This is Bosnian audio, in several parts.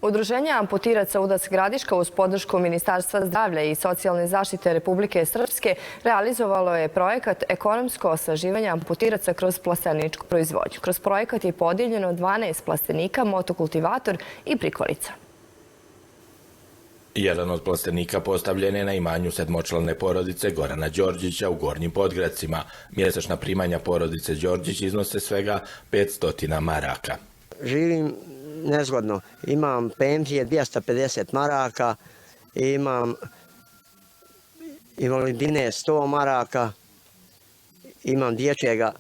Udruženje amputiraca Udac Gradiška uz podršku Ministarstva zdravlja i socijalne zaštite Republike Srpske realizovalo je projekat ekonomsko osnaživanje amputiraca kroz plasteničku proizvodnju. Kroz projekat je podijeljeno 12 plastenika, motokultivator i prikolica. Jedan od plastenika postavljen je na imanju sedmočlane porodice Gorana Đorđića u Gornjim Podgradcima. Mjesečna primanja porodice Đorđić iznose svega 500 maraka. Živim nezgodno. Imam penzije 250 maraka, imam invalidine 100 maraka, imam dječjega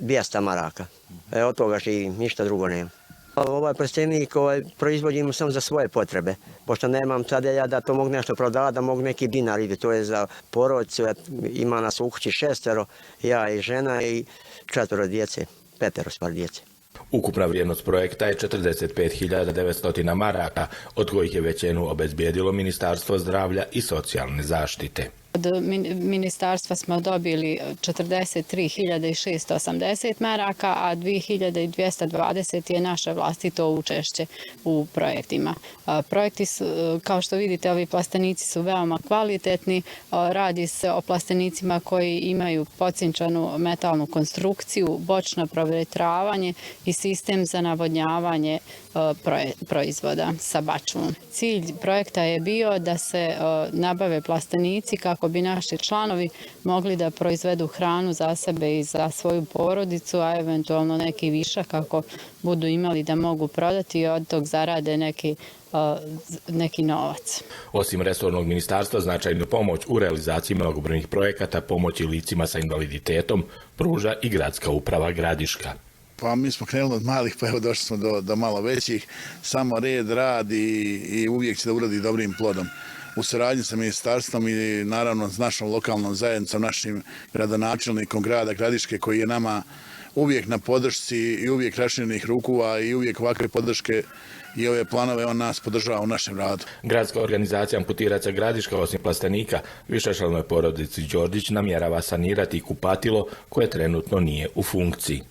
200 maraka. Od toga živim, ništa drugo nema. Ovaj plastenik proizvodimo samo za svoje potrebe, pošto nemam sada ja da to mogu nešto prodavati, da mogu neki dinar ide. To je za porodicu, ima nas u kući 6, ja i žena i 4 djece, 5 stvar djece. Ukupna vrijednost projekta je 45.900 maraka, od kojih je većinu obezbijedilo Ministarstvo zdravlja i socijalne zaštite. Od ministarstva smo dobili 43.680 maraka, a 2.220 je naše vlastito učešće u projektima. Projekti su, kao što vidite, ovi plastenici su veoma kvalitetni. Radi se o plastenicima koji imaju pocinčanu metalnu konstrukciju, bočno provjetravanje i sistem za navodnjavanje proizvoda sa bačvom. Cilj projekta je bio da se nabave plastenici kako bi naši članovi mogli da proizvedu hranu za sebe i za svoju porodicu, a eventualno neki višak kako budu imali da mogu prodati i od tog zarade neki novac. Osim resornog ministarstva, značajnu pomoć u realizaciji mnogobrojnih projekata pomoći licima sa invaliditetom pruža i Gradska uprava Gradiška. Pa mi smo krenuli od malih, pa evo došli smo do malo većih. Samo red, rad i uvijek će da uradi dobrim plodom. U suradnji sa ministarstvom i naravno s našom lokalnom zajednicom, našim gradonačelnikom grada Gradiške koji je nama uvijek na podršci i uvijek raširenih rukova i uvijek ovakve podrške i ove planove on nas podržava u našem radu. Gradska organizacija amputiraca Gradiška osim plastenika višečlanoj porodici Đorđić namjerava sanirati kupatilo koje trenutno nije u funkciji.